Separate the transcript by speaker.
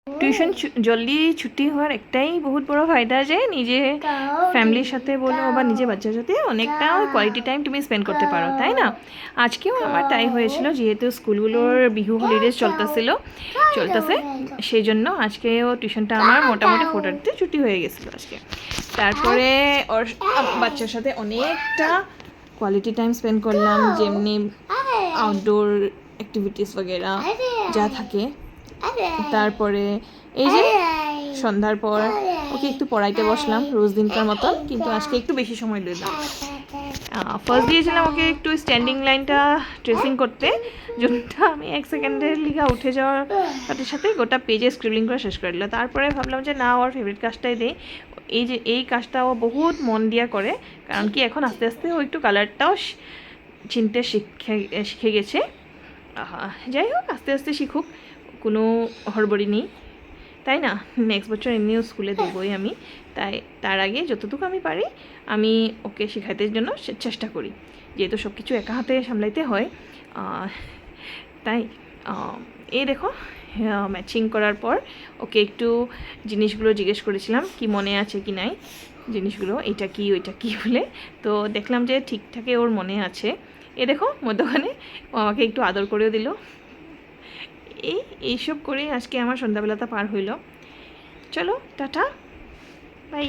Speaker 1: Tuition জলদি ছুটি হওয়ার একটাই বহুত বড় ফায়দা যে নিজে ফ্যামিলির সাথে বলো বা নিজে বাচ্চার সাথে অনেকটা কোয়ালিটি টাইম তুমি স্পেন্ড করতে পারো, তাই না? আজকেও আমার তাই হয়েছিল, যেহেতু স্কুলগুলোর বিহু হলিডেজ চলতেছে সেই জন্য আজকেও টিউশনটা আমার মোটামুটি 4:30 ছুটি হয়ে গেছিলো আজকে। তারপরে ওর বাচ্চার সাথে অনেকটা কোয়ালিটি টাইম স্পেন্ড করলাম, যেমনি আউটডোর অ্যাক্টিভিটিস বগেরা যা থাকে। তারপরে এই যে সন্ধ্যার পর ওকে একটু পড়াইতে বসলাম রোজ দিনকার মতন, কিন্তু আজকে একটু বেশি সময় দিলাম। ফার্স্ট দিয়েছিলাম ওকে একটু স্ট্যান্ডিং লাইনটা ট্রেসিং করতে, যোনটা আমি 1 সেকেন্ডের লিগা উঠে যাওয়ার সাথে সাথে গোটা পেজে স্ক্রিবলিং করে শেষ করে দিল। তারপরে ভাবলাম যে না, ওর ফেভারিট কাজটাই দেই। এই কাজটা ও বহুত মন দিয়া করে, কারণ কি এখন আস্তে আস্তে ও একটু কালারটাও চিনতে শিখে গেছে। যাই হোক, আস্তে আস্তে শিখুক, কোনো হড়বড়ি নেই, তাই না? নেক্সট বছর এমনিও স্কুলে দেবই আমি, তাই তার আগে যতটুকু আমি পারি আমি ওকে শেখাতে জন্য চেষ্টা করি, যেহেতু সব কিছু একা হাতে সামলাইতে হয়। তাই এই দেখো, ম্যাচিং করার পর ওকে একটু জিনিসগুলো জিজ্ঞেস করেছিলাম কি মনে আছে কি নাই জিনিসগুলো, এটা কি ওইটা কি বলে। তো দেখলাম যে ঠিকঠাকই ওর মনে আছে। এ দেখো মধ্যখানে ও আমাকে একটু আদর করেও দিল। এইসব করেই আজকে আমার সন্ধ্যাবেলাটা পার হইল। চলো টাটা, বাই।